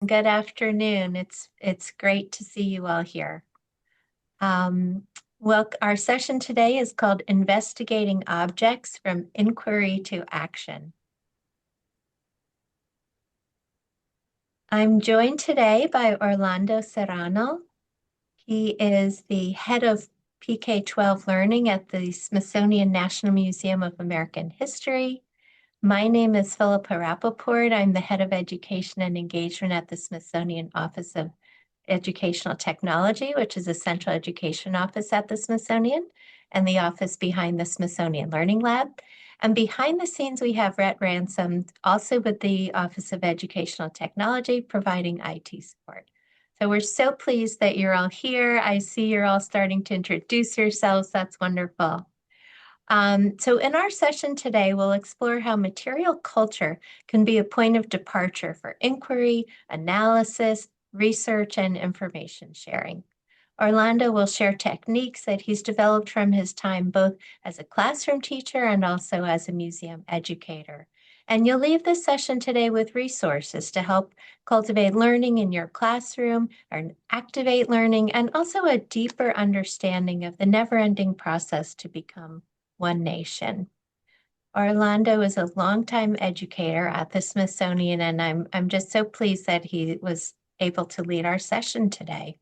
Good afternoon. It's great to see you all here. Well, our session today is called Investigating Objects from Inquiry to Action. I'm joined today by Orlando Serrano. He is the head of PK-12 learning at the Smithsonian National Museum of American History. My name is Philippa Rappaport. I'm the head of education and engagement at the Smithsonian Office of Educational Technology, which is a central education office at the Smithsonian, and the office behind the Smithsonian Learning Lab. And behind the scenes, we have Rhett Ransom, also with the Office of Educational Technology, providing IT support. So we're so pleased that you're all here. I see you're all starting to introduce yourselves. That's wonderful. So in our session today, we'll explore how material culture can be a point of departure for inquiry, analysis, research, and information sharing. Orlando will share techniques that he's developed from his time both as a classroom teacher and also as a museum educator. And you'll leave this session today with resources to help cultivate learning in your classroom or activate learning, and also a deeper understanding of the never-ending process to become one nation. Orlando is a longtime educator at the Smithsonian, and I'm just so pleased that he was able to lead our session today.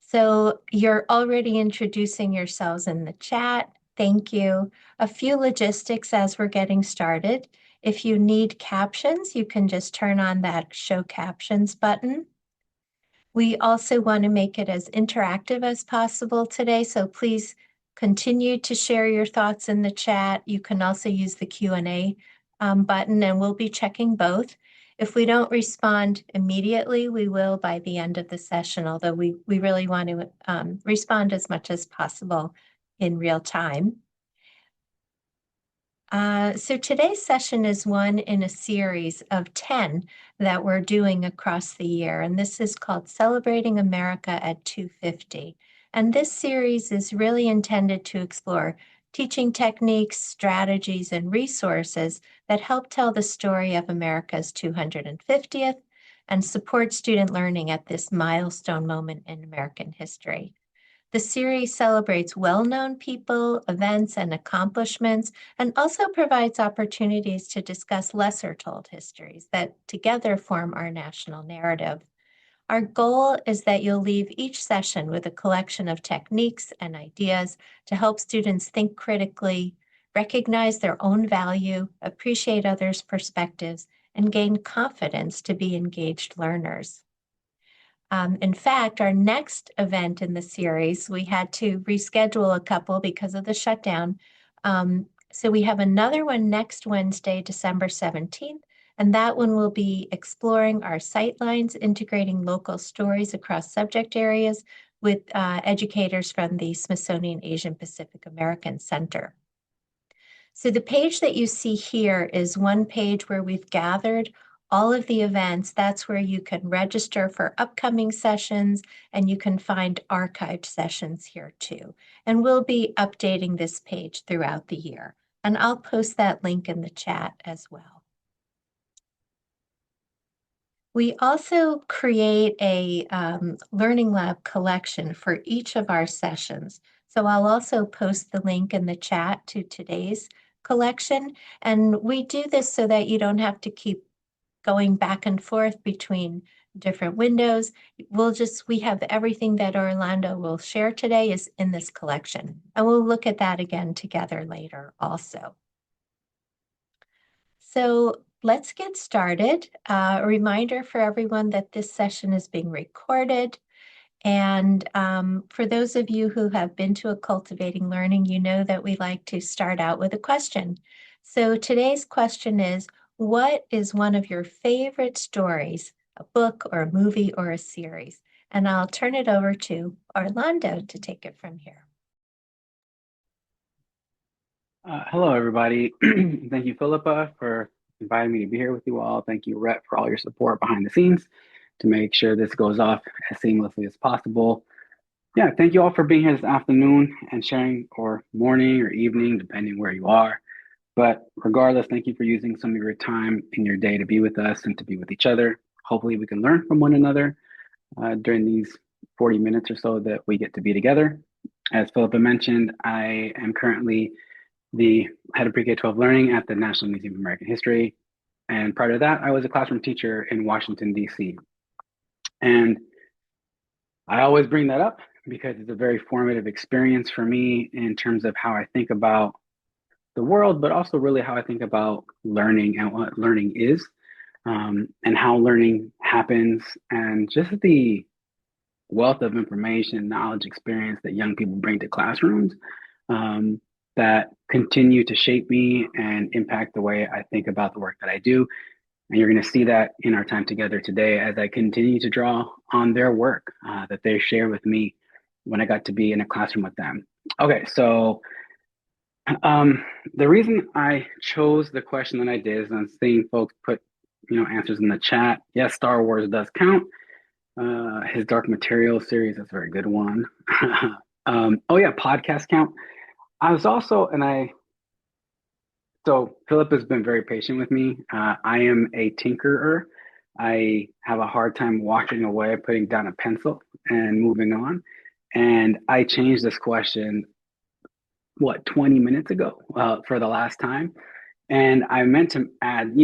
So you're already introducing yourselves in the chat. Thank you. A few logistics as we're getting started. If you need captions, you can just turn on that Show Captions button. We also want to make it as interactive as possible today, so please continue to share your thoughts in the chat. You can also use the Q&A button, and we'll be checking both. If we don't respond immediately, we will by the end of the session, although we really want to respond as much as possible in real time. So today's session is one in a series of 10 that we're doing across the year, and this is called Celebrating America at 250. And this series is really intended to explore teaching techniques, strategies, and resources that help tell the story of America's 250th and support student learning at this milestone moment in American history. The series celebrates well-known people, events, and accomplishments, and also provides opportunities to discuss lesser-told histories that together form our national narrative. Our goal is that you'll leave each session with a collection of techniques and ideas to help students think critically, recognize their own value, appreciate others' perspectives, and gain confidence to be engaged learners. In fact, our next event in the series, we had to reschedule a couple because of the shutdown. So we have another one next Wednesday, December 17th, and that one will be exploring our sightlines, integrating local stories across subject areas with educators from the Smithsonian Asian Pacific American Center. So the page that you see here is one page where we've gathered all of the events. That's where you can register for upcoming sessions, and you can find archived sessions here too. And we'll be updating this page throughout the year. And I'll post that link in the chat as well. We also create a Learning Lab collection for each of our sessions. So I'll also post the link in the chat to today's collection. And we do this so that you don't have to keep going back and forth between different windows. We have everything that Orlando will share today is in this collection. And we'll look at that again together later also. So let's get started. A reminder for everyone that this session is being recorded. And for those of you who have been to a Cultivating Learning, you know that we like to start out with a question. So today's question is, what is one of your favorite stories, a book or a movie or a series? And I'll turn it over to Orlando to take it from here. Hello, everybody. Thank you, Philippa, for inviting me to be here with you all. Thank you, Rhett, for all your support behind the scenes to make sure this goes off as seamlessly as possible. Yeah, thank you all for being here this afternoon and sharing, or morning or evening, depending where you are. But regardless, thank you for using some of your time in your day to be with us and to be with each other. hopefully we can learn from one another during these 40 minutes or so that we get to be together. As Philippa mentioned, I am currently the head of pre-K-12 learning at the National Museum of American History. And prior to that, I was a classroom teacher in Washington, D.C. And I always bring that up because it's a very formative experience for me in terms of how I think about the world, but also really how I think about learning and what learning is, and how learning happens, and just the wealth of information, knowledge, experience that young people bring to classrooms, that continue to shape me and impact the way I think about the work that I do. And you're going to see that in our time together today as I continue to draw on their work that they share with me when I got to be in a classroom with them. Okay, so the reason I chose the question that I did is I'm seeing folks put, answers in the chat. Yes, Star Wars does count. His Dark Material series, that's a very good one. Oh yeah, podcast count. I was also, so Philip has been very patient with me. I am a tinkerer. I have a hard time walking away, putting down a pencil and moving on. And I changed this question, 20 minutes ago, for the last time. And I meant to add,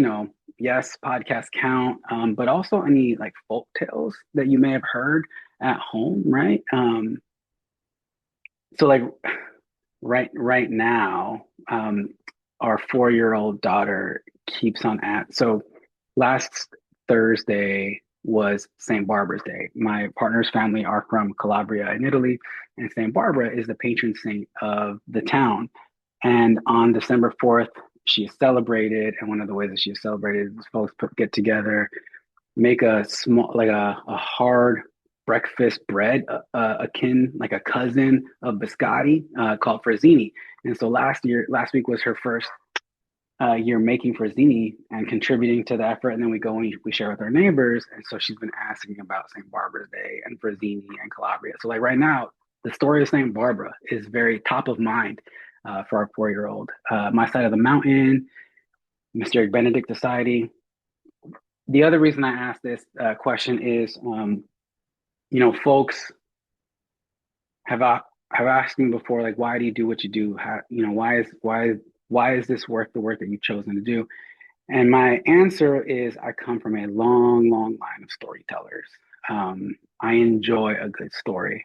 yes, podcast count, but also any like folk tales that you may have heard at home, right? So like right now, our 4-year-old daughter keeps on at. So last Thursday was St. Barbara's Day. My partner's family are from Calabria in Italy, and St. Barbara is the patron saint of the town. And on December 4th, she is celebrated. And one of the ways that she is celebrated is folks get together, make a small, like a hard breakfast bread, akin, like a cousin of biscotti, called frazzini. And so last week was her first year making frazzini and contributing to the effort. And then we go and we share with our neighbors. And so she's been asking about St. Barbara's Day and frazzini and Calabria. So like right now, the story of St. Barbara is very top of mind for our 4-year-old. My Side of the Mountain, Mr. Benedict Society. The other reason I asked this question is, folks have asked me before, like, why do you do what you do? How, why is this work the work that you've chosen to do? And my answer is, I come from a long, long line of storytellers. I enjoy a good story,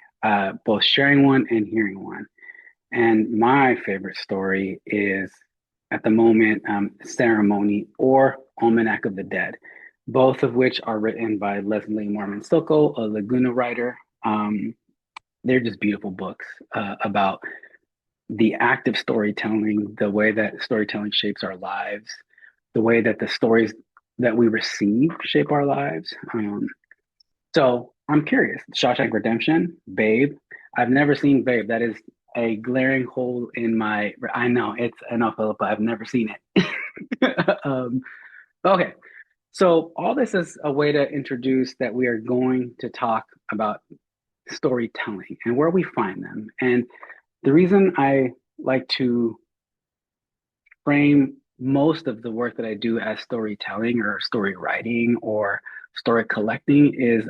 both sharing one and hearing one. And my favorite story is, at the moment, Ceremony or Almanac of the Dead, both of which are written by Leslie Marmon Silko, a Laguna writer. They're just beautiful books about the act of storytelling, the way that storytelling shapes our lives, the way that the stories that we receive shape our lives. So I'm curious. Shawshank Redemption, Babe. I've never seen Babe. That is a glaring hole in my. I know, Philippa. I've never seen it. Okay. So all this is a way to introduce that we are going to talk about storytelling and where we find them. And the reason I like to frame most of the work that I do as storytelling or story writing or story collecting is,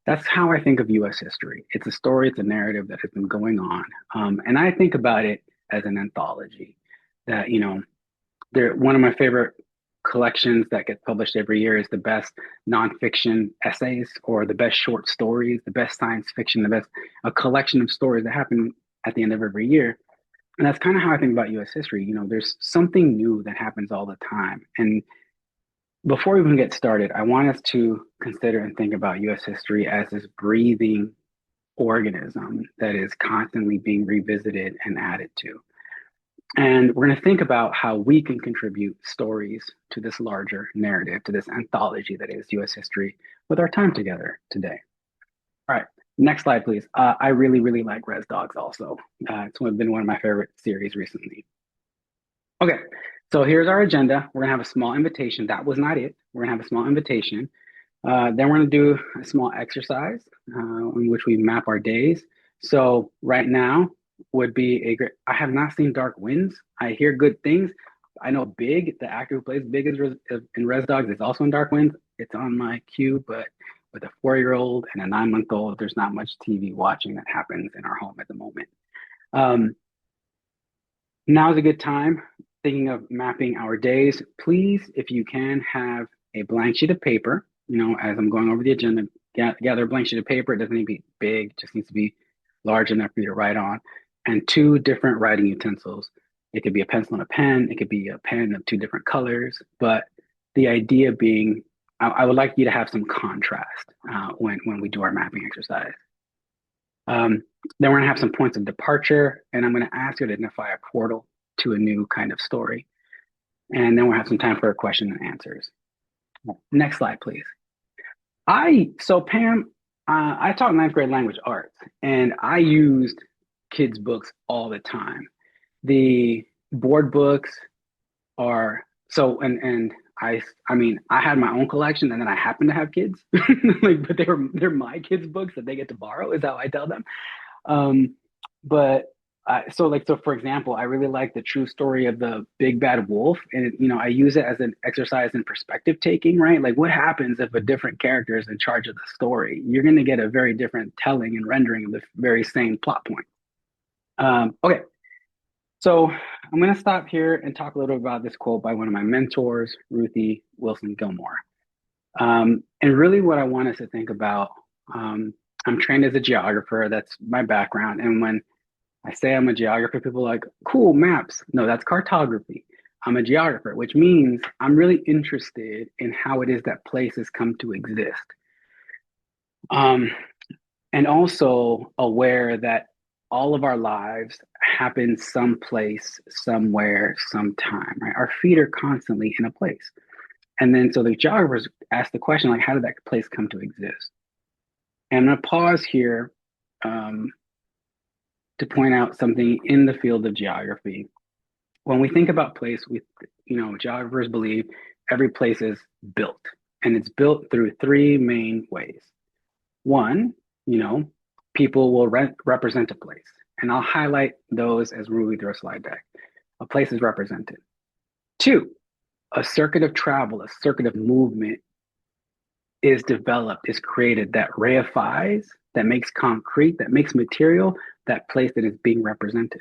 that's how I think of US history. It's a story, it's a narrative that has been going on. And I think about it as an anthology that, they're one of my favorite collections that gets published every year is the best nonfiction essays or the best short stories, the best science fiction, a collection of stories that happen at the end of every year. And that's kind of how I think about US history. There's something new that happens all the time. And before we even get started, I want us to consider and think about US history as this breathing organism that is constantly being revisited and added to. And we're going to think about how we can contribute stories to this larger narrative, to this anthology that is US history with our time together today. All right, next slide, please. I really, really like Res Dogs also. It's been one of my favorite series recently. Okay, so here's our agenda. We're going to have a small invitation. That was not it. We're going to have a small invitation. Then we're going to do a small exercise in which we map our days. So right now would be a great. I have not seen Dark Winds. I hear good things. I know Big, the actor who plays Big in Res Dogs, is also in Dark Winds. it's on my queue, but with a 4-year-old and a 9-month-old, there's not much TV watching that happens in our home at the moment. Um, Now is a good time. Thinking of mapping our days, please, if you can, have a blank sheet of paper. As I'm going over the agenda, gather a blank sheet of paper. It doesn't need to be big, just needs to be large enough for you to write on. And two different writing utensils. It could be a pencil and a pen. It could be a pen of two different colors. But the idea being, I would like you to have some contrast when we do our mapping exercise. Then we're going to have some points of departure, and I'm going to ask you to identify a portal to a new kind of story. And then we'll have some time for a question and answers. Next slide, please. So Pam, I taught ninth grade language arts, and I used kids' books all the time. The board books are so, and I mean, I had my own collection, and then I happen to have kids, but they're my kids' books that they get to borrow. Is how I tell them. But so for example, I really like the true story of the big bad wolf, and I use it as an exercise in perspective taking, right? Like, what happens if a different character is in charge of the story? You're going to get a very different telling and rendering of the very same plot point. Okay, so I'm going to stop here and talk a little bit about this quote by one of my mentors, Ruthie Wilson Gilmore. And really, what I want us to think about. I'm trained as a geographer. That's my background. And when I say I'm a geographer, people are like, cool, maps. No, that's cartography. I'm a geographer, which means I'm really interested in how it is that places come to exist. And also aware that all of our lives happen someplace, somewhere, sometime, right? Our feet are constantly in a place. And then so the geographers ask the question, like, how did that place come to exist? And I'm going to pause here to point out something in the field of geography. When we think about place, geographers believe every place is built, and it's built through three main ways. One, people will represent a place, and I'll highlight those as we move through a slide deck. A place is represented. Two, a circuit of travel, a circuit of movement is developed, is created that reifies, that makes concrete, that makes material that place that is being represented.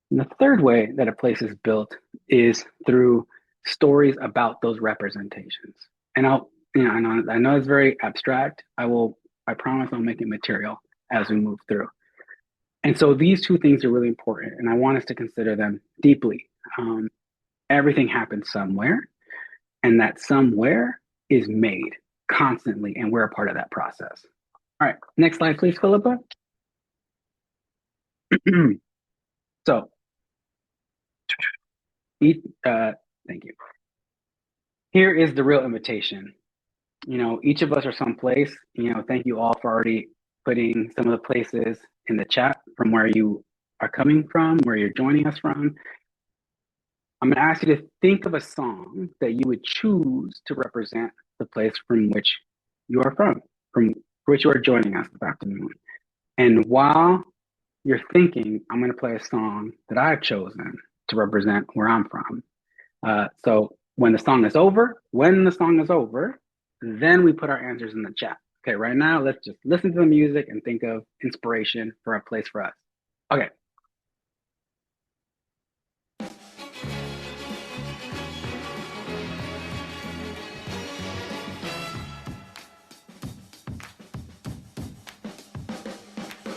And the third way that a place is built is through stories about those representations. And I know it's very abstract. I promise I'll make it material as we move through. And so these two things are really important, and I want us to consider them deeply. Everything happens somewhere, and that somewhere is made constantly, and we're a part of that process. All right, next slide, please, Philippa. So, thank you. Here is the real invitation. Each of us are someplace. Thank you all for already putting some of the places in the chat from where you are coming from, where you're joining us from. I'm going to ask you to think of a song that you would choose to represent the place from which you are from which you are joining us this afternoon. And while you're thinking, I'm going to play a song that I've chosen to represent where I'm from. So when the song is over, then we put our answers in the chat. Okay, right now, let's just listen to the music and think of inspiration for a place for us. Okay.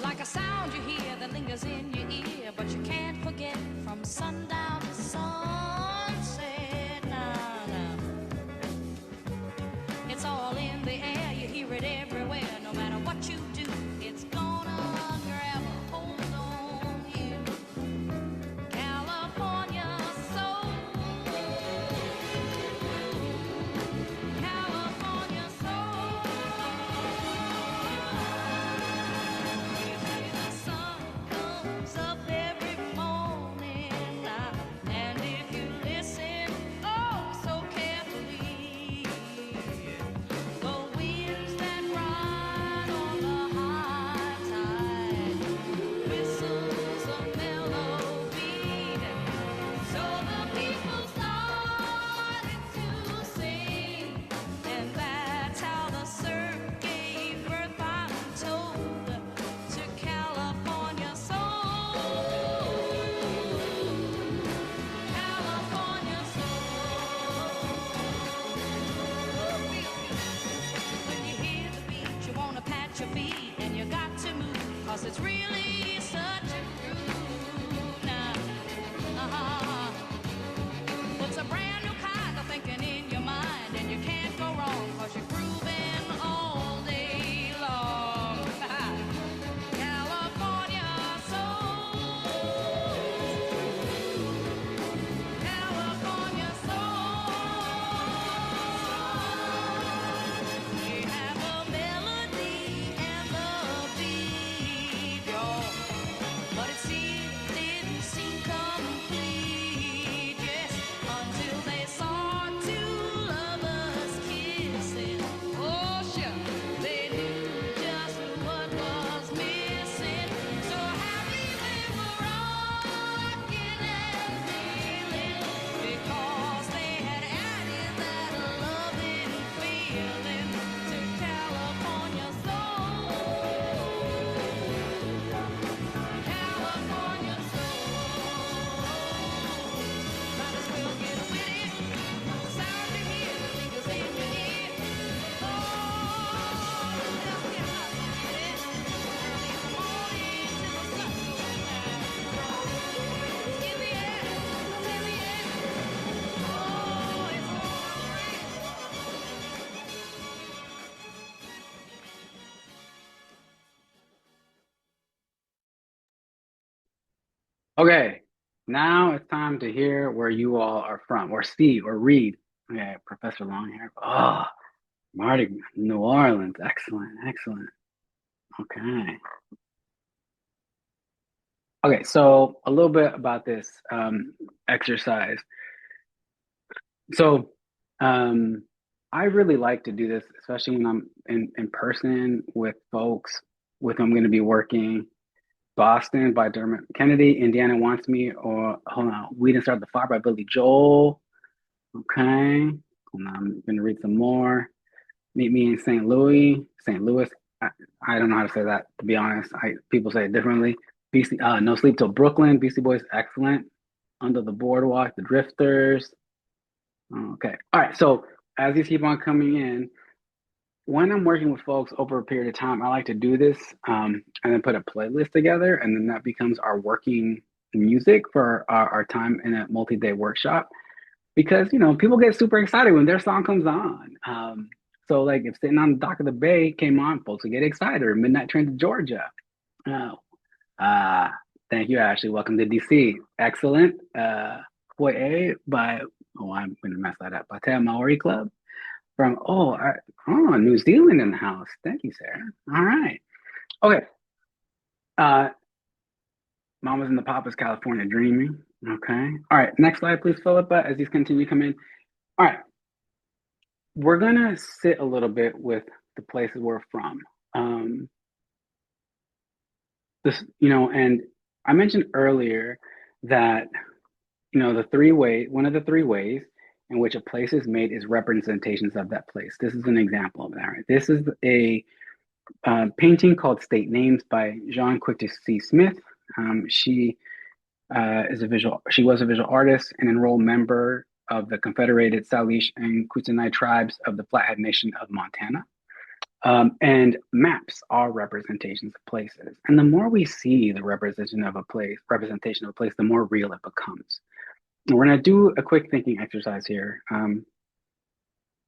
Like a sound you hear that lingers in your ear, but you can't forget from sundown to sunset. Nah. It's all in the air, you hear it everywhere. No matter what you do, it's gonna grab a hold on you. California soul. California soul. The sun comes up every morning now, and if you listen, oh, so carefully, the winds that ride on the Okay, now it's time to hear where you all are from, or see, or read. Okay, Professor Longhair. Oh, Marty, New Orleans. Excellent, excellent. Okay. Okay, so a little bit about this exercise. So, um, I really like to do this, especially when I'm in person with folks with whom I'm going to be working. Boston by Dermot Kennedy, Indiana Wants Me, or hold on, We Didn't Start the Fire by Billy Joel. Okay, hold on, I'm going to read some more. Meet Me in St. Louis, St. Louis. I don't know how to say that, to be honest. People say it differently. No Sleep Till Brooklyn, Beastie Boys, excellent. Under the Boardwalk, The Drifters. Okay. All right. So as these keep on coming in, when I'm working with folks over a period of time, I like to do this and then put a playlist together, and then that becomes our working music for our time in a multi-day workshop. Because people get super excited when their song comes on. So like if Sitting on the Dock of the Bay came on, folks would get excited. Or Midnight Train to Georgia. Oh, uh, thank you, Ashley. Welcome to DC. Excellent. Foyer by I'm gonna mess that up. Patea Maori Club from New Zealand in the house. Thank you, Sarah. All right. Okay. Uh, Mamas and the Papas, California Dreaming. Okay. All right. Next slide, please, Philippa, as these continue to come in. All right. We're gonna sit a little bit with the places we're from. And I mentioned earlier that one of the three ways in which a place is made is representations of that place. This is an example of that. Right? This is a painting called State Names by Jean Quick-to-See Smith. She was a visual artist and enrolled member of the Confederated Salish and Kootenai tribes of the Flathead Nation of Montana. And maps are representations of places. And the more we see the representation of a place, the more real it becomes. And we're going to do a quick thinking exercise here.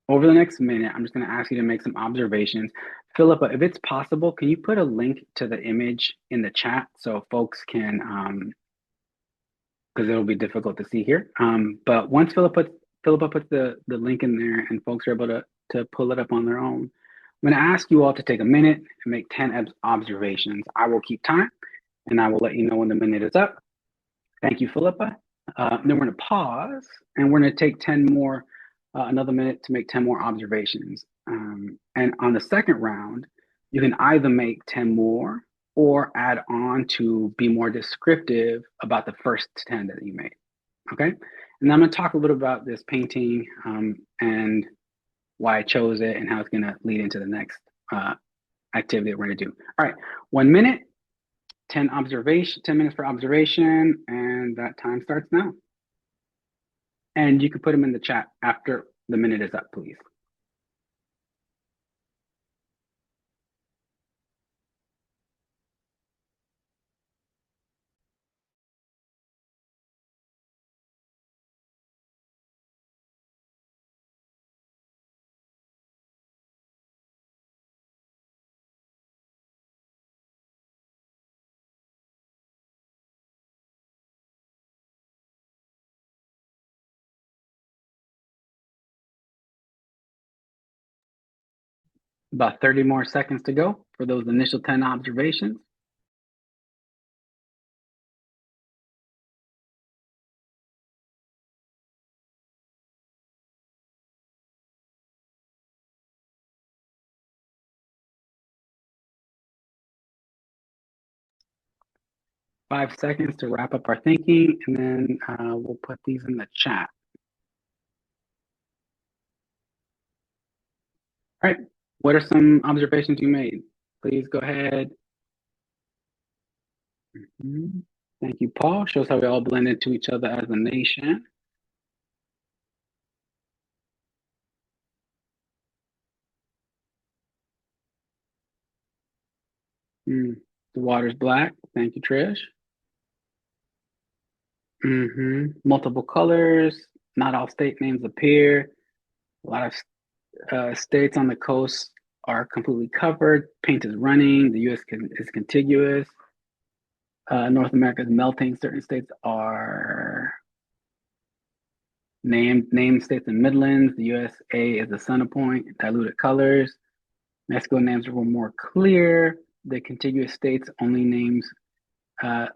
Over the next minute, I'm just going to ask you to make some observations. Philippa, if it's possible, can you put a link to the image in the chat so folks can, because it'll be difficult to see here. But once Philippa puts the link in there and folks are able to pull it up on their own, I'm going to ask you all to take a minute and make 10 observations. I will keep time and I will let you know when the minute is up. Thank you, Philippa. Then we're going to pause and we're going to take 10 more, another minute to make 10 more observations. And on the second round, you can either make 10 more or add on to be more descriptive about the first 10 that you made. Okay. And I'm going to talk a little about this painting and why I chose it and how it's going to lead into the next activity that we're going to do. All right. 1 minute. 10 minutes for observation, and that time starts now. And you can put them in the chat after the minute is up, please. About 30 more seconds to go for those initial 10 observations. Five seconds to wrap up our thinking, and then we'll put these in the chat. All right, what are some observations you made? Please go ahead. Thank you, Paul. Shows how we all blend into each other as a nation. The water's black. Thank you, Trish. Multiple colors. Not all state names appear. A lot of states on the coast are completely covered. Paint is running. The U.S. is contiguous. North America is melting. Certain states are named states and Midlands. The USA is the center point. Diluted colors. Mexico names were more clear. The contiguous states only names uh,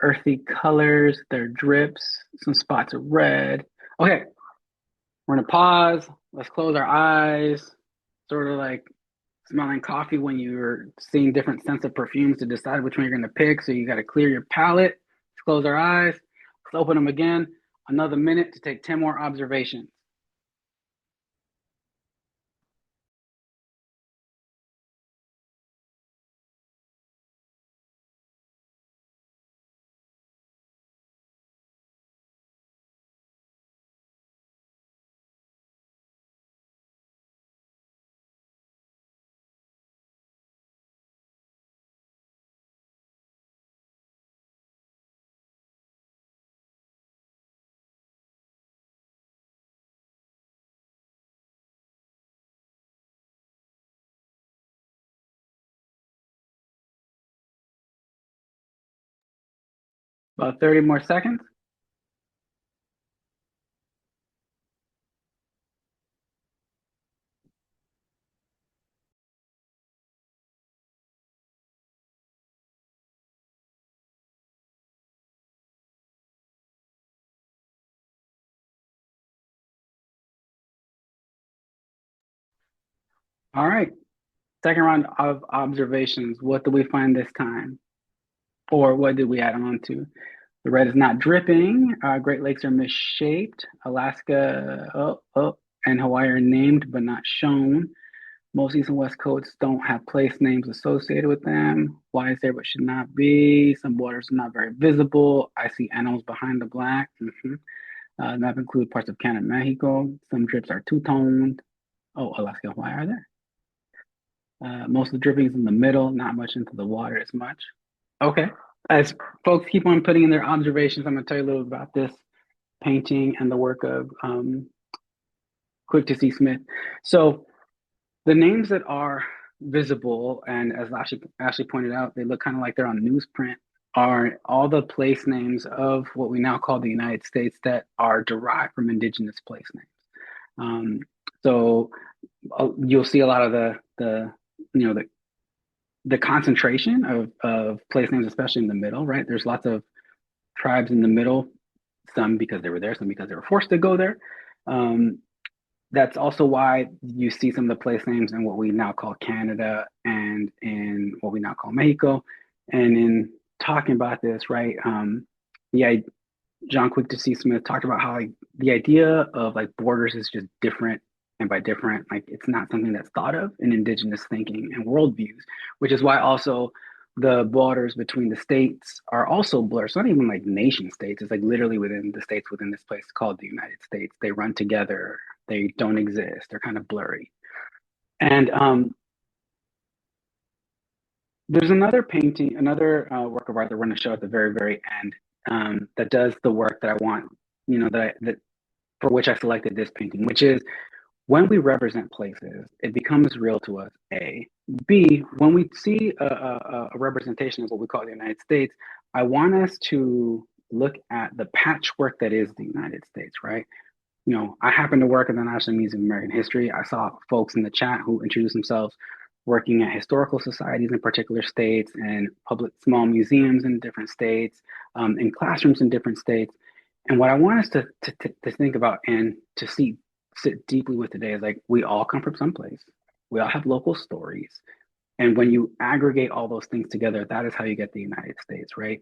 earthy colors. There are drips, some spots of red. Okay, we're gonna pause. Let's close our eyes. Sort of like smelling coffee when you're seeing different scents of perfumes to decide which one you're gonna pick. So you got to clear your palate. Let's close our eyes. Let's open them again. Another minute to take 10 more observations. About 30 more seconds. All right. Second round of observations. What do we find this time? Or what did we add on to? The red is not dripping. Great Lakes are misshaped. Alaska, and Hawaii are named but not shown. Most East and West coasts don't have place names associated with them. Why is there but should not be? Some borders are not very visible. I see animals behind the black. The map includes parts of Canada and Mexico. Some drips are two-toned. Oh, Alaska and Hawaii are there. Most of the dripping is in the middle, not much into the water as much. Okay. As folks keep on putting in their observations, I'm going to tell you a little bit about this painting and the work of Quick to See Smith. So the names that are visible, and as Ashley pointed out, they look kind of like they're on newsprint, are all the place names of what we now call the United States that are derived from indigenous place names. So you'll see a lot of the concentration of place names, especially in the middle, right? There's lots of tribes in the middle, some because they were there, some because they were forced to go there. That's also why you see some of the place names in what we now call Canada and in what we now call Mexico. And in talking about this, right, John Quick to See Smith talked about how like the idea of like borders is just different, and by different, like it's not something that's thought of in indigenous thinking and worldviews, which is why also the borders between the states are also blurred. It's not even like nation states. It's like literally within the states within this place called the United States. They run together. They don't exist. They're kind of blurry. And there's another painting, another work of art that we're going to show at the very, very end that does the work that I want, that for which I selected this painting, which is when we represent places, it becomes real to us, A. B, when we see a representation of what we call the United States, I want us to look at the patchwork that is the United States, right? I happen to work at the National Museum of American History. I saw folks in the chat who introduced themselves working at historical societies in particular states and public small museums in different states, in classrooms in different states. And what I want us to think about and to sit deeply with today is like we all come from someplace. We all have local stories. And when you aggregate all those things together, that is how you get the United States, right?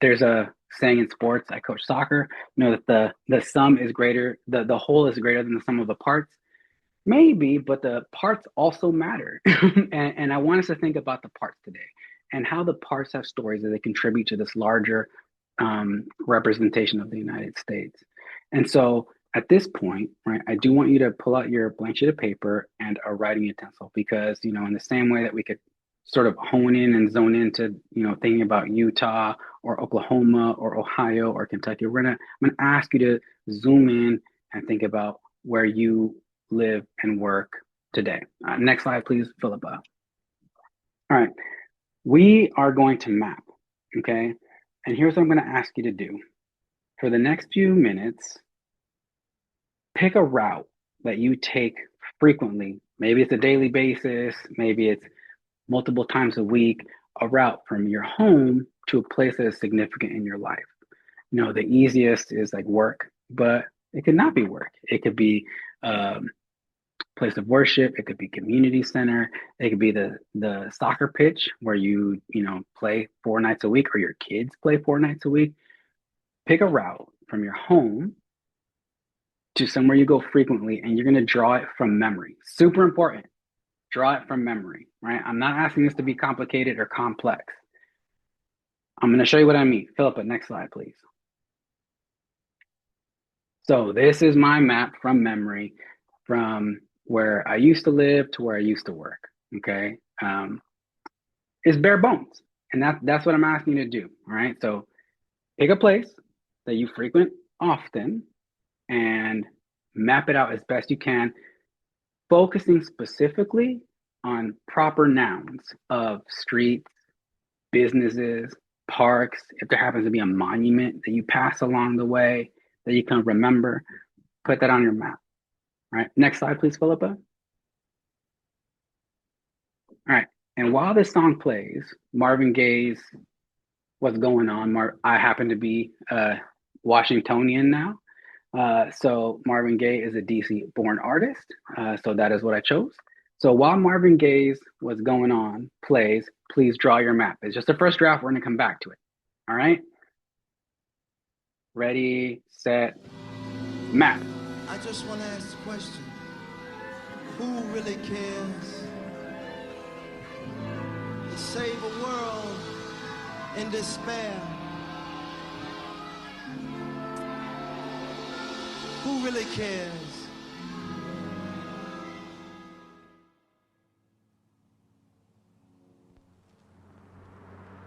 There's a saying in sports, I coach soccer, that the sum is greater, the whole is greater than the sum of the parts. Maybe, but the parts also matter. and I want us to think about the parts today and how the parts have stories that they contribute to this larger representation of the United States. And so at this point, right, I do want you to pull out your blank sheet of paper and a writing utensil because, in the same way that we could sort of hone in and zone into, thinking about Utah or Oklahoma or Ohio or Kentucky, I'm gonna ask you to zoom in and think about where you live and work today. Next slide, please, Philippa. All right. We are going to map, okay? And here's what I'm going to ask you to do. For the next few minutes, pick a route that you take frequently. Maybe it's a daily basis, maybe it's multiple times a week, a route from your home to a place that is significant in your life. You know, the easiest is like work, but it could not be work. It could be place of worship. It could be community center. It could be the soccer pitch where you play 4 nights a week, or your kids play 4 nights a week. Pick a route from your home to somewhere you go frequently, and you're going to draw it from memory. Super important. Draw it from memory, right? I'm not asking this to be complicated or complex. I'm going to show you what I mean. Philippa, next slide, please. So this is my map from memory, from where I used to live to where I used to work, okay? It's bare bones, and that's what I'm asking you to do, all right? So pick a place that you frequent often and map it out as best you can, focusing specifically on proper nouns of streets, businesses, parks. If there happens to be a monument that you pass along the way that you can remember, put that on your map. All right, next slide, please, Philippa. All right, and while this song plays, Marvin Gaye's What's Going On, I happen to be Washingtonian now. So Marvin Gaye is a DC-born artist, so that is what I chose. So while Marvin Gaye's What's Going On plays, please draw your map. It's just the first draft. We're going to come back to it. All right? Ready, set, map. I just want to ask the question, who really cares to save a world in despair? Who really cares?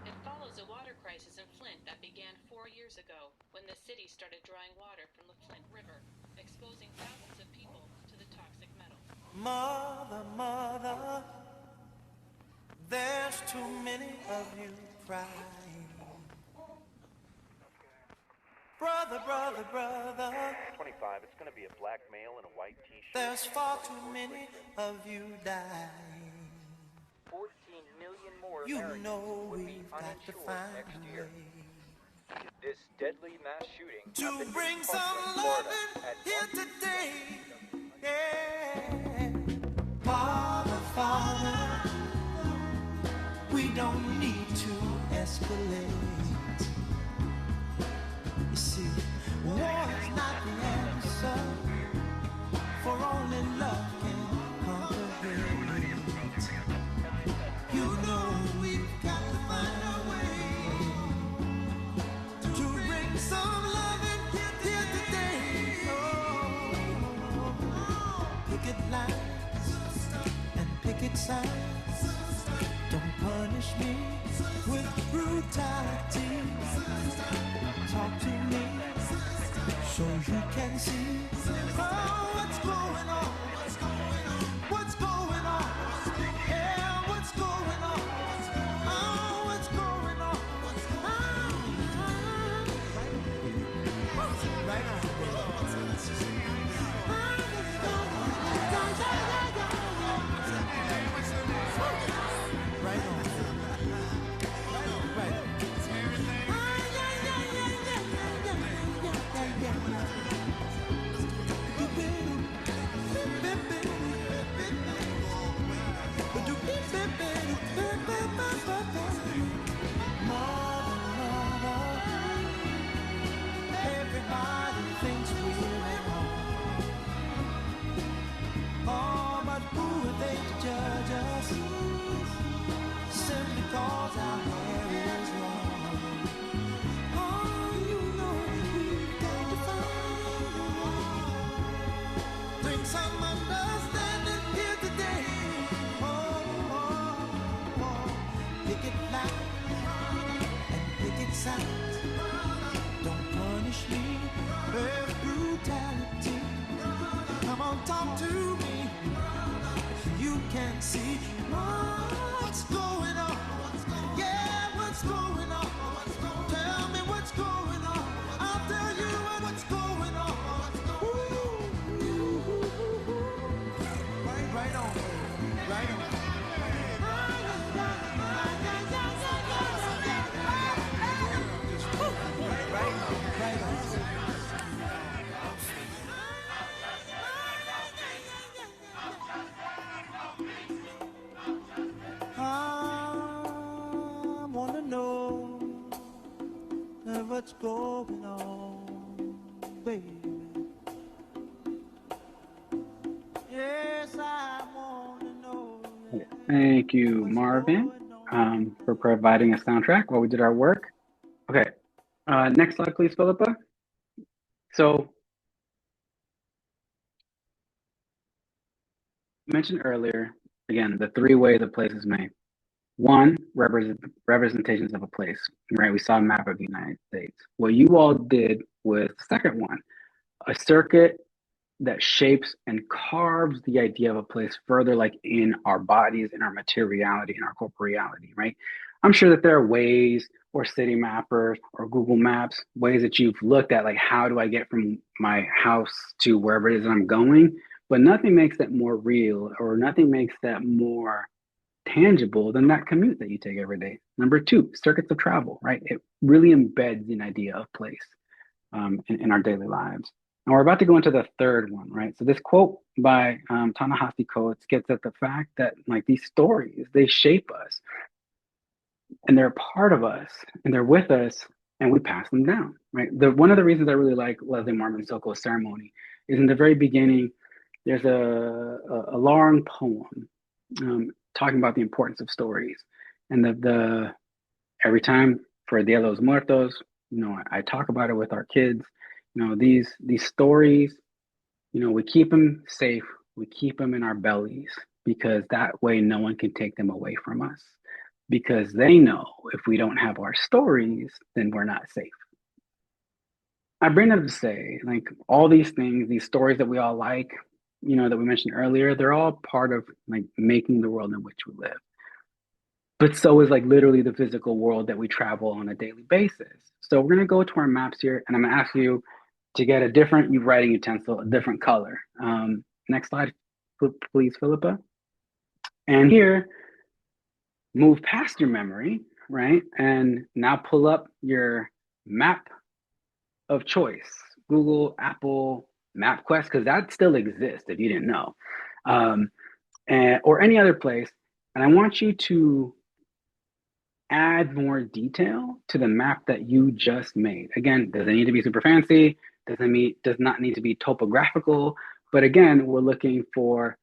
It follows a water crisis in Flint that began 4 years ago when the city started drawing water from the Flint River, exposing thousands of people to the toxic metal. Mother, mother, there's too many of you crying. Brother, brother, brother, 25, it's going to be a black male in a white t-shirt. there's far too many of you dying. 14 million more You Americans know would be we've got to uninsured find next a year. way This deadly mass shooting to happened in bring some Parkland, Florida, loving at here 1 today. Yeah. Father, Father, we don't need to escalate. You see, war is not the answer, for only love can conquer hate. You know we've got to find a way to bring some love in here today. Oh, picket lines and picket signs. Don't punish me with brutality. Talk to me so you can see what's going on. What's going on? Yeah, what's going on? Oh, what's going on? Right on. Right on. Right on. Everybody thinks we're at home. Oh, but who are they to judge us? Simply cause our hair is long. Oh, you know we've got to find a way. Bring some understanding here today. Picket lines and picket signs. Don't punish me with brutality. Come on, talk to me. You can see what's going on. what's going on, baby. Yes, I want to know. Thank you, Marvin, for providing a soundtrack while we did our work. Okay, next slide, please, Philippa. So, mentioned earlier, again, the three ways a place is made. One, representations of a place, right? We saw a map of the United States. What you all did was the second one, a circuit that shapes and carves the idea of a place further, like in our bodies, in our materiality, in our corporeality, right? I'm sure that there are ways, or city mappers or Google Maps, ways that you've looked at, like, how do I get from my house to wherever it is I'm going? But nothing makes that more real, or nothing makes that more tangible than that commute that you take every day. Number two, circuits of travel, right? It really embeds an idea of place in our daily lives. And we're about to go into the third one, right? So this quote by Ta-Nehisi Coates gets at the fact that, like, these stories, they shape us, and they're a part of us, and they're with us, and we pass them down, right? One of the reasons I really like Leslie Marmon Soko's Ceremony is in the very beginning, there's a long poem talking about the importance of stories, and the every time for Dia de los Muertos, I talk about it with our kids. These stories, we keep them safe, we keep them in our bellies, because that way no one can take them away from us, because they know if we don't have our stories, then we're not safe. I bring that to say, like, all these things, these stories that we all like, that we mentioned earlier, they're all part of, like, making the world in which we live. But so is, like, literally the physical world that we travel on a daily basis. So we're going to go to our maps here, and I'm going to ask you to get a different writing utensil, a different color. Next slide, please, Philippa. And here, move past your memory, right? And now pull up your map of choice, Google, Apple, MapQuest, because that still exists if you didn't know, or any other place. And I want you to add more detail to the map that you just made. Again, doesn't need to be super fancy, does not need to be topographical, but again, we're looking for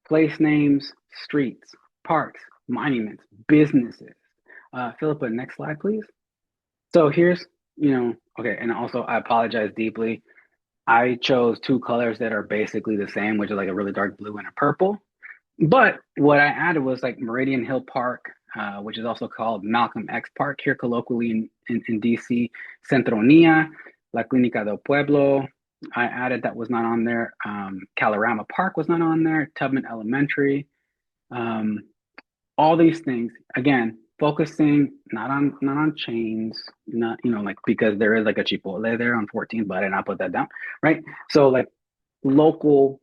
place names, streets, parks, monuments, businesses. Philippa, next slide, please. So here's, okay, and also I apologize deeply. I chose two colors that are basically the same, which is like a really dark blue and a purple. But what I added was like Meridian Hill Park, which is also called Malcolm X Park here colloquially in DC, Centronia, La Clínica del Pueblo. I added that was not on there. Calorama Park was not on there. Tubman Elementary. All these things, again, focusing not on chains, not like, because there is like a Chipotle there on 14th, but I did not put that down, right? So like local,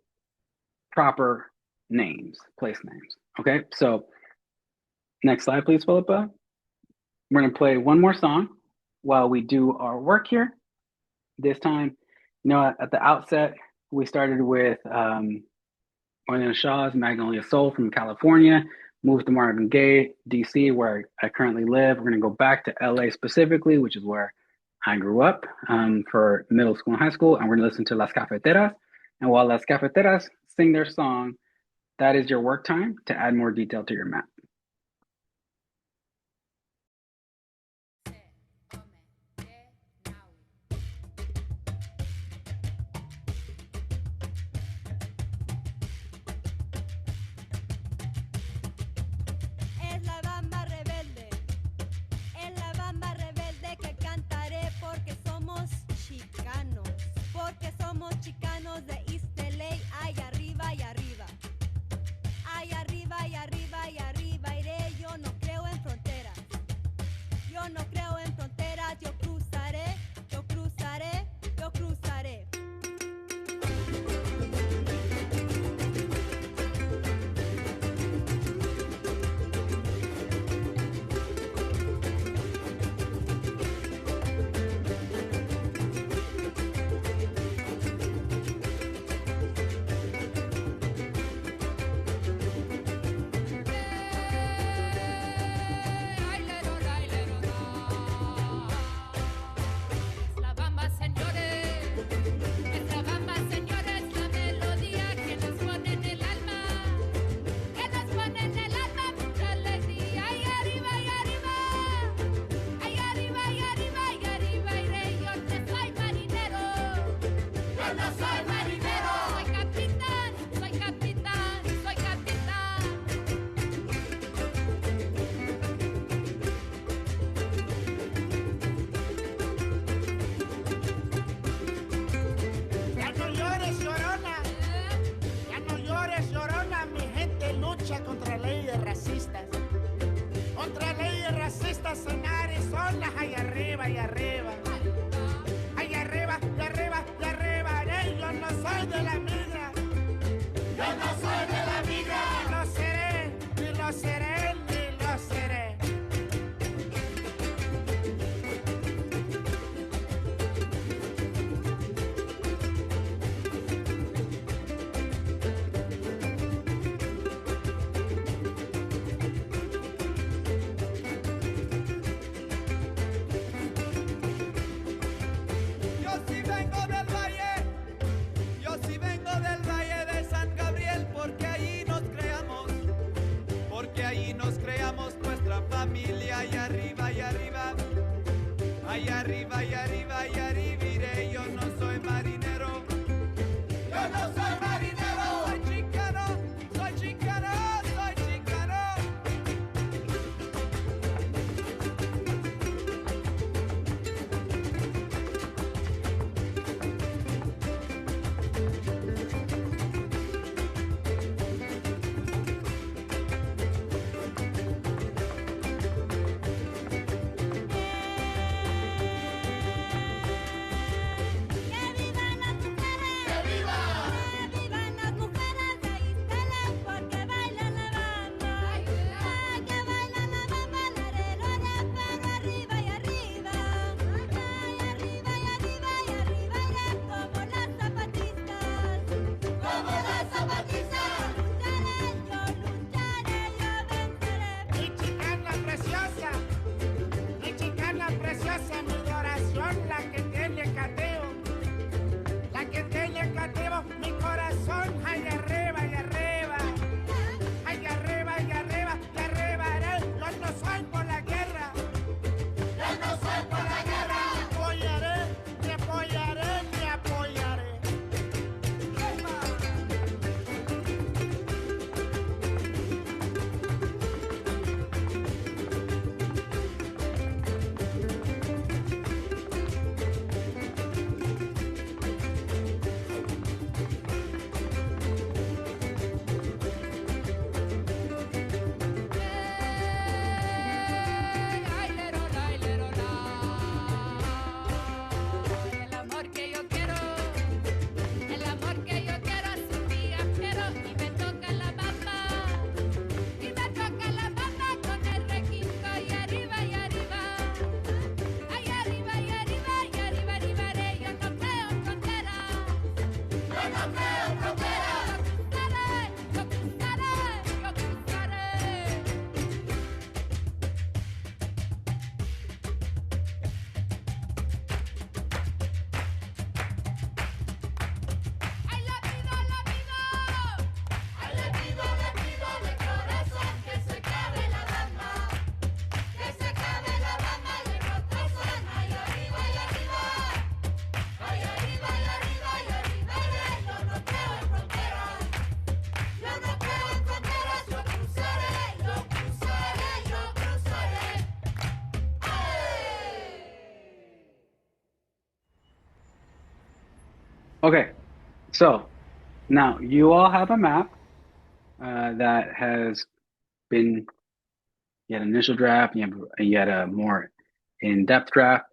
proper names, place names. Okay, so next slide, please, Philippa. We're gonna play one more song while we do our work here. This time, at the outset, we started with Marlena Shaw's Magnolia Soul from California. Moved to Marvin Gaye, DC, where I currently live. We're going to go back to LA specifically, which is where I grew up for middle school and high school. And we're going to listen to Las Cafeteras. And while Las Cafeteras sing their song, that is your work time to add more detail to your map. Es la banda rebelde que cantaré porque somos chicanos de East LA, ay arriba y arriba, ay arriba y arriba y arriba. contra leyes racistas. Contra leyes racistas en Arizona, allá arriba y arriba. Allá arriba y arriba y arriba. Yo no soy de la migra. Yo no soy de la migra. Ni lo seré, ni lo seré, ni lo seré. Yo sí vengo del valle, yo sí vengo del valle de San Gabriel, porque allí nos creamos nuestra familia, y arriba, y arriba, ahí arriba, y arriba, y arribiré. Yo no soy marinero, yo no soy marinero, soy chicano, soy chicano, soy chicano. ¡Que vivan las mujeres! ¡Que vivan! ¡Que vivan las mujeres de Iztala porque bailan la bamba! ¡Ay, que bailan la bamba! La pero arriba y arriba. ¡Ay, arriba y arriba y arriba! ¡Iré como las zapatistas! ¡Como las zapatistas! Lucharé, yo venceré. Mi chicana preciosa, mi chicana preciosa, mi corazón, la que tiene cateo, la que tiene cateo, mi corazón, allá arriba y arriba, allá arriba y arriba y arriba, yo no soy por la guerra, yo no soy por la guerra, te apoyaré, te apoyaré, te apoyaré. Ay, lero, la, lero, la. El amor que yo quiero es un viajero y me toca la bamba. Y me toca la bamba con el requinto y arriba y arriba. Ay, arriba y arriba y arriba, arribaré. Yo no creo en fronteras. Yo no creo en fronteras. Yo cruzaré, yo cruzaré, yo cruzaré. ¡Ay, la pido, la pido! ¡Ay, le pido de corazón que se acabe la bamba! ¡Que se acabe la bamba de corazón! ¡Ay, arriba y arriba! ¡Ay, arriba y arriba y arriba! Yo no creo en fronteras. Yo no creo en fronteras. Yo cruzaré, yo cruzaré, yo cruzaré. ¡Ay! Okay, so now you all have a map that has been, you had an initial draft, you had a more in-depth draft.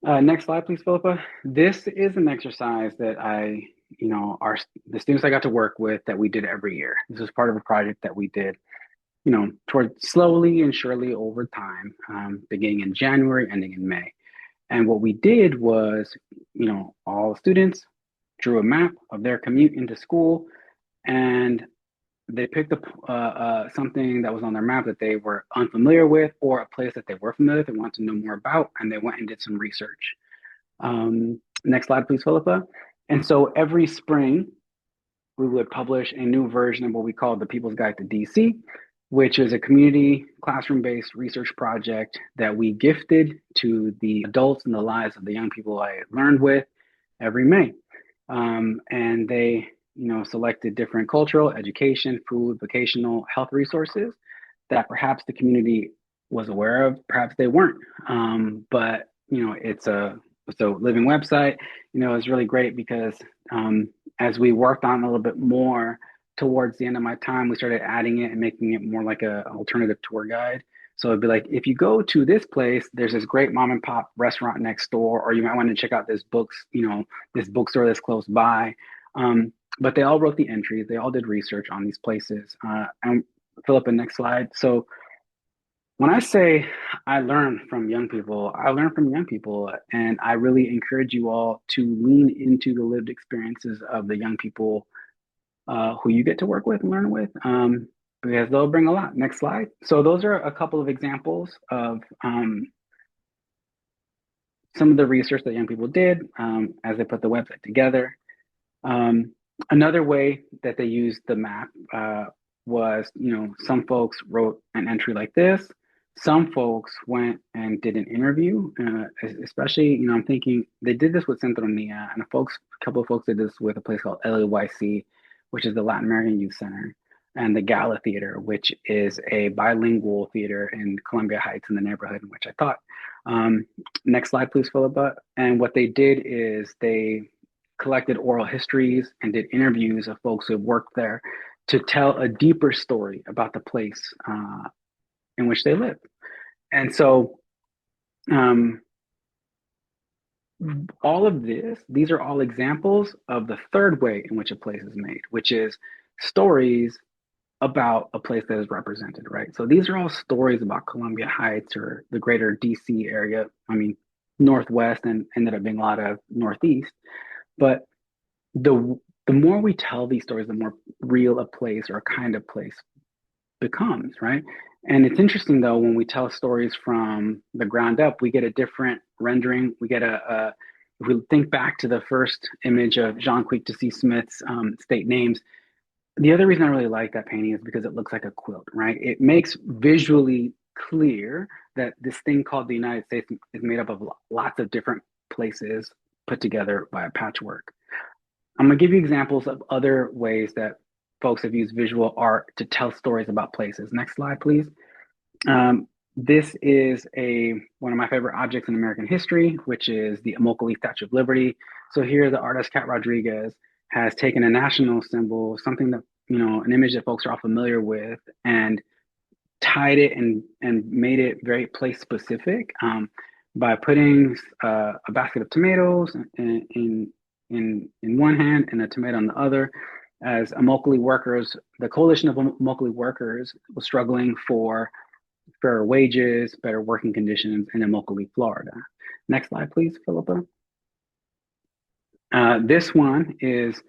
Next slide, please, Philippa. This is an exercise that the students I got to work with that we did every year. This was part of a project that we did, toward slowly and surely over time, beginning in January, ending in May. And what we did was, all students drew a map of their commute into school, and they picked up something that was on their map that they were unfamiliar with, or a place that they were familiar with and wanted to know more about, and they went and did some research. Next slide, please, Philippa. And so every spring, we would publish a new version of what we call the People's Guide to DC, which is a community classroom-based research project that we gifted to the adults in the lives of the young people I learned with every May. And they, selected different cultural, education, food, vocational, health resources that perhaps the community was aware of, perhaps they weren't. But it's a living website. It's really great because as we worked on a little bit more towards the end of my time, we started adding it and making it more like an alternative tour guide. So it'd be like, if you go to this place, there's this great mom and pop restaurant next door, or you might want to check out this books, this bookstore that's close by. But they all wrote the entries. They all did research on these places. And Philippa, next slide. So when I say I learn from young people, I learn from young people, and I really encourage you all to lean into the lived experiences of the young people who you get to work with and learn with, because they'll bring a lot. Next slide. So those are a couple of examples of some of the research that young people did as they put the website together. Another way that they used the map was, some folks wrote an entry like this. Some folks went and did an interview, especially, I'm thinking they did this with Centronia, and a couple of folks did this with a place called LAYC, which is the Latin American Youth Center, and the Gala Theater, which is a bilingual theater in Columbia Heights in the neighborhood in which I taught. Next slide, please, Philippa. And what they did is they collected oral histories and did interviews of folks who have worked there to tell a deeper story about the place in which they live. And so all of these are all examples of the third way in which a place is made, which is stories about a place that is represented, right? So these are all stories about Columbia Heights or the greater DC area. I mean, Northwest, and ended up being a lot of Northeast. But the more we tell these stories, the more real a place or a kind of place becomes, right? And it's interesting though, when we tell stories from the ground up, we get a different rendering. We get if we think back to the first image of Jean-Quic de C. Smith's State Names, the other reason I really like that painting is because it looks like a quilt, right? It makes visually clear that this thing called the United States is made up of lots of different places put together by a patchwork. I'm going to give you examples of other ways that folks have used visual art to tell stories about places. Next slide, please. This is one of my favorite objects in American history, which is the Immokalee Statue of Liberty. So here, the artist Cat Rodriguez has taken a national symbol, something that, an image that folks are all familiar with, and tied it and made it very place specific by putting a basket of tomatoes in one hand and a tomato on the other, as Immokalee workers, the coalition of Immokalee workers was struggling for fairer wages, better working conditions in Immokalee, Florida. Next slide, please, Philippa. This one is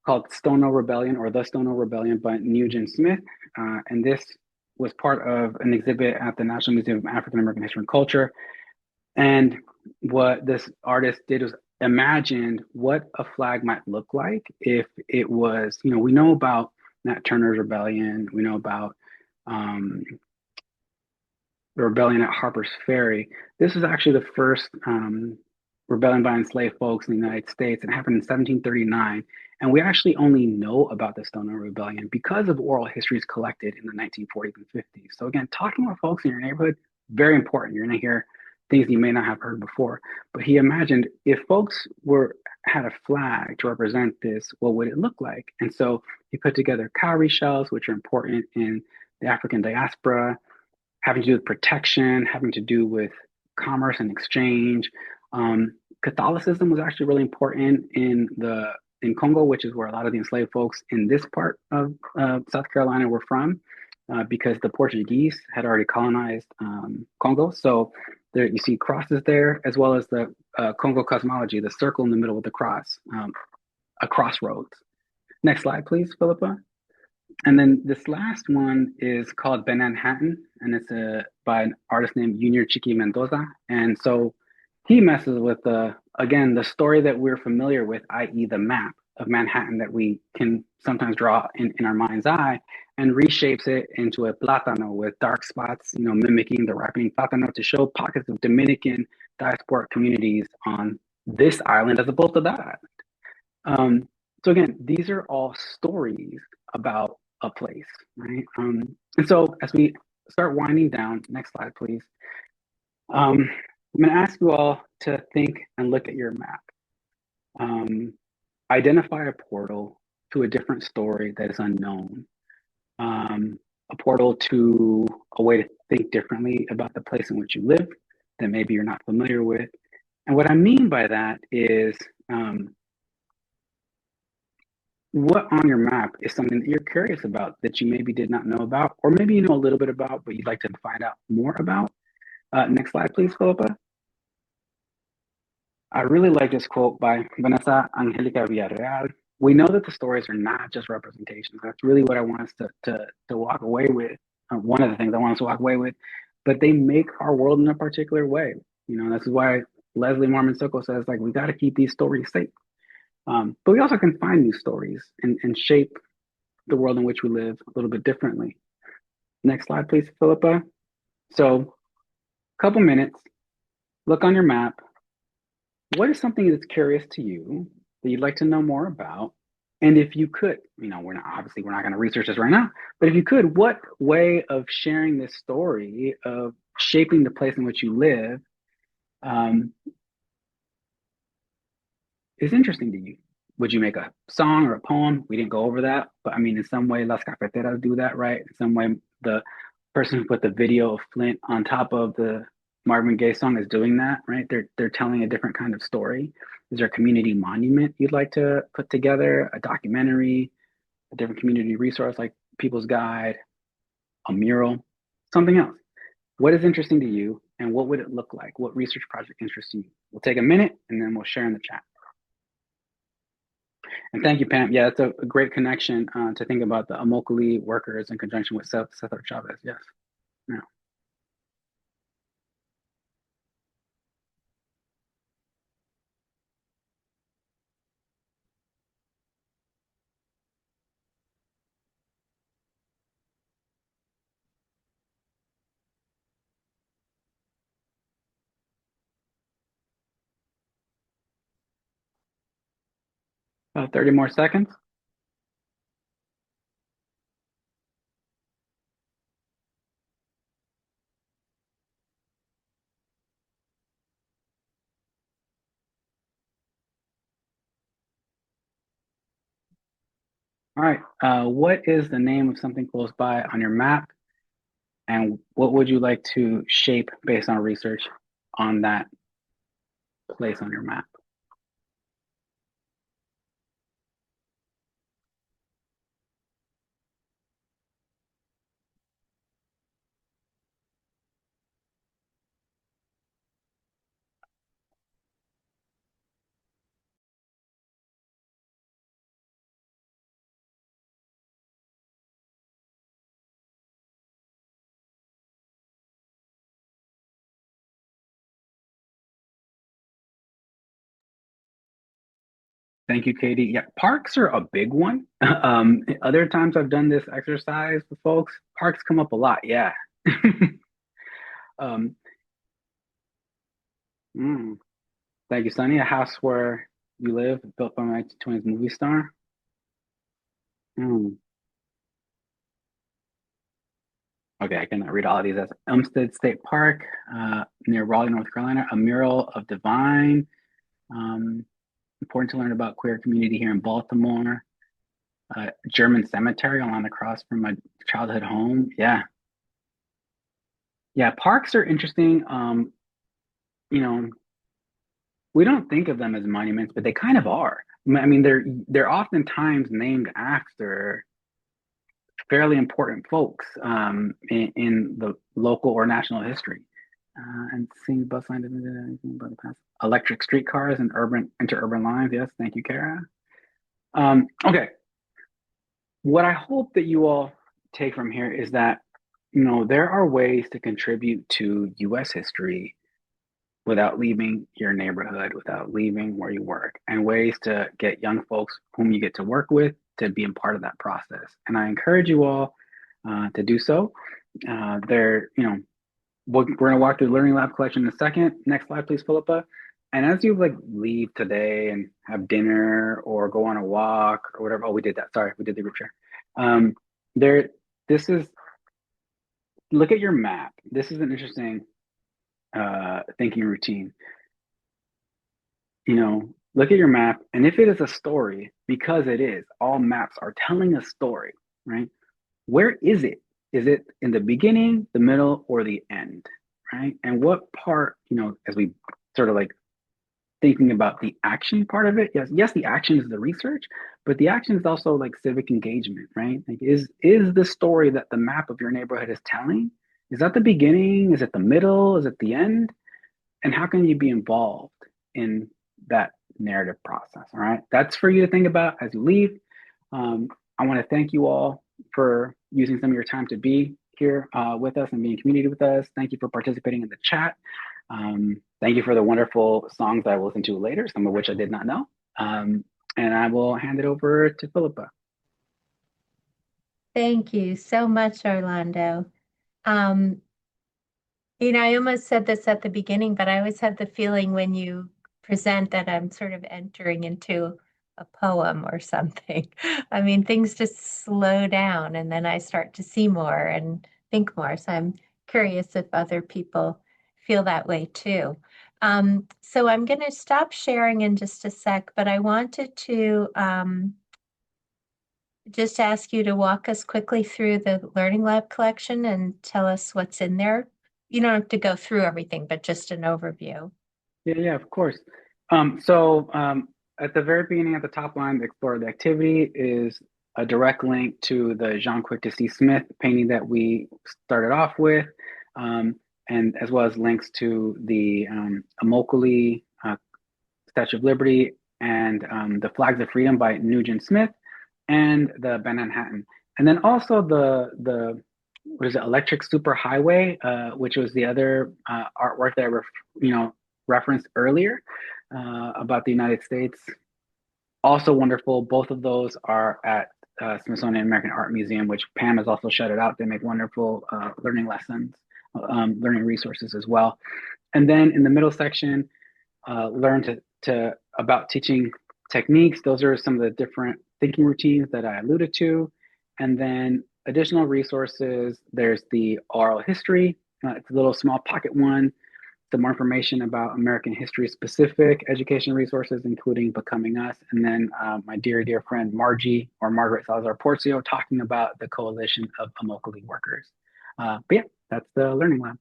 called Stono Rebellion, or The Stono Rebellion by Nugent Smith. And this was part of an exhibit at the National Museum of African American History and Culture. And what this artist did was imagined what a flag might look like if it was, we know about Nat Turner's rebellion, we know about the rebellion at Harper's Ferry. This was actually the first rebellion by enslaved folks in the United States, and it happened in 1739. And we actually only know about the Stono Rebellion because of oral histories collected in the 1940s and 50s. So again, talking with folks in your neighborhood, very important. You're going to hear things you may not have heard before. But he imagined if folks had a flag to represent this, what would it look like? And so he put together cowrie shells, which are important in the African diaspora, having to do with protection, having to do with commerce and exchange. Catholicism was actually really important in Congo, which is where a lot of the enslaved folks in this part of South Carolina were from, because the Portuguese had already colonized Congo. So there you see crosses there, as well as the Congo cosmology, the circle in the middle of the cross, a crossroads. Next slide, please, Philippa. And then this last one is called Benanhattan, and it's by an artist named Junior Chiqui Mendoza. And so he messes with again, the story that we're familiar with, i.e. the map of Manhattan that we can sometimes draw in our mind's eye, and reshapes it into a plátano with dark spots, mimicking the ripening plátano to show pockets of Dominican diasporic communities on this island as opposed to that island. So again, these are all stories about a place, right? And so as we start winding down, next slide, please. I'm going to ask you all to think and look at your map. Identify a portal to a different story that is unknown, a portal to a way to think differently about the place in which you live that maybe you're not familiar with. And what I mean by that is what on your map is something that you're curious about that you maybe did not know about, or maybe you know a little bit about, but you'd like to find out more about. Next slide, please, Philippa. I really like this quote by Vanessa Angelica Villarreal. We know that the stories are not just representations. That's really what I want us to walk away with. One of the things I want us to walk away with, but they make our world in a particular way. You know, this is why Leslie Marmon Sokol says, like, we got to keep these stories safe. But we also can find new stories and shape the world in which we live a little bit differently. Next slide, please, Philippa. So, a couple minutes, look on your map. What is something that's curious to you that you'd like to know more about? And if you could, you know, we're not going to research this right now, but if you could, what way of sharing this story of shaping the place in which you live is interesting to you? Would you make a song or a poem? We didn't go over that, but I mean, in some way, Las Cafeteras do that, right? In some way, the person who put the video of Flint on top of the Marvin Gaye song is doing that, right? They're telling a different kind of story. Is there a community monument you'd like to put together? A documentary, a different community resource like People's Guide, a mural, something else? What is interesting to you, and what would it look like? What research project interests you? We'll take a minute, and then we'll share in the chat. And thank you, Pam. Yeah, that's a great connection to think about the Immokalee workers in conjunction with Cesar Chavez. Yes. Yeah. 30 more seconds. All right. What is the name of something close by on your map? And what would you like to shape based on research on that place on your map? Thank you, Katie. Yeah, parks are a big one. Other times I've done this exercise with folks, parks come up a lot. Yeah. um, mm, Thank you, Sunny. A house where you live, built by my 1920s movie star. Mm. Okay, I cannot read all of these. That's Umstead State Park near Raleigh, North Carolina. A mural of Divine. Important to learn about queer community here in Baltimore. German cemetery along the cross from my childhood home. Yeah. Yeah, parks are interesting. You know, we don't think of them as monuments, but they kind of are. I mean, they're oftentimes named after fairly important folks in the local or national history. And seeing bus line, anything about the past. Electric streetcars and interurban lines. Yes, thank you, Kara. Okay. What I hope that you all take from here is that, you know, there are ways to contribute to U.S. history without leaving your neighborhood, without leaving where you work, and ways to get young folks whom you get to work with to be a part of that process. And I encourage you all to do so. You know, we're going to walk through the Learning Lab collection in a second. Next slide, please, Philippa. And as you like leave today and have dinner or go on a walk or whatever, oh, we did that. Sorry, we did the group share. This is, look at your map. This is an interesting thinking routine. You know, look at your map, and if it is a story, because it is, all maps are telling a story, right? Where is it? Is it in the beginning, the middle, or the end, right? And what part, as we sort of like thinking about the action part of it, yes, the action is the research, but the action is also like civic engagement, right? Like, is the story that the map of your neighborhood is telling? Is that the beginning? Is it the middle? Is it the end? And how can you be involved in that narrative process? All right, that's for you to think about as you leave. I want to thank you all for using some of your time to be here with us and be in community with us. Thank you for participating in the chat. Thank you for the wonderful songs that I will listen to later, some of which I did not know. And I will hand it over to Philippa. Thank you so much, Orlando. I almost said this at the beginning, but I always have the feeling when you present that I'm sort of entering into a poem or something. I mean, things just slow down and then I start to see more and think more. So I'm curious if other people feel that way too. So I'm going to stop sharing in just a sec, but I wanted to just ask you to walk us quickly through the Learning Lab collection and tell us what's in there. You don't have to go through everything, but just an overview. Yeah, of course. So at the very beginning, at the top line, the Explore the Activity is a direct link to the Jean Quick to See Smith painting that we started off with, and as well as links to the Immokalee Statue of Liberty and the Flags of Freedom by Nugent Smith and the Manhattan. And then also the what is it, Electric Superhighway, which was the other artwork that I referenced earlier about the United States. Also wonderful. Both of those are at Smithsonian American Art Museum, which Pam has also shouted out. They make wonderful learning lessons, learning resources as well. And then in the middle section, learn to about teaching techniques. Those are some of the different thinking routines that I alluded to. And then additional resources, there's the oral history. It's a little small pocket one. Some more information about American history specific education resources, including Becoming Us. And then my dear, dear friend Margie or Margaret Salazar Porcio talking about the Coalition of Immokalee Workers. But yeah, that's the Learning Lab.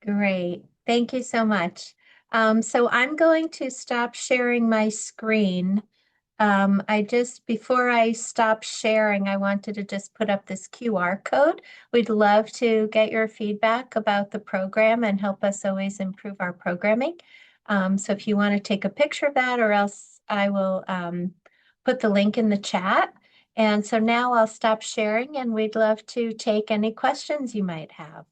Great. Thank you so much. So I'm going to stop sharing my screen. Before I stop sharing, I wanted to just put up this QR code. We'd love to get your feedback about the program and help us always improve our programming. So if you want to take a picture of that, or else I will put the link in the chat. And so now I'll stop sharing and we'd love to take any questions you might have.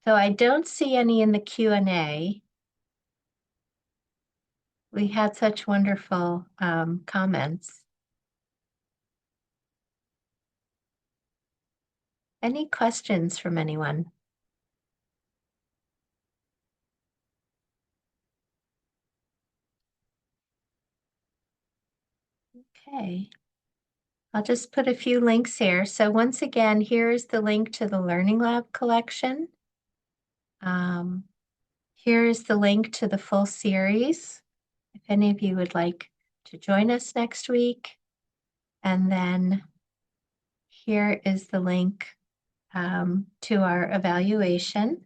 So I don't see any in the Q&A. We had such wonderful comments. Any questions from anyone? Okay. I'll just put a few links here. So once again, here is the link to the Learning Lab collection. Here is the link to the full series, if any of you would like to join us next week. And then here is the link to our evaluation.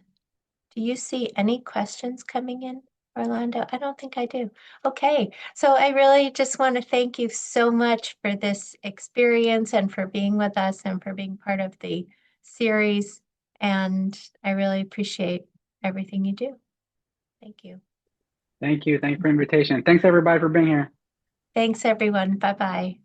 Do you see any questions coming in, Orlando? I don't think I do. Okay, so I really just want to thank you so much for this experience and for being with us and for being part of the series. And I really appreciate everything you do. Thank you. Thank you. Thank you for the invitation. Thanks everybody for being here. Thanks everyone. Bye-bye.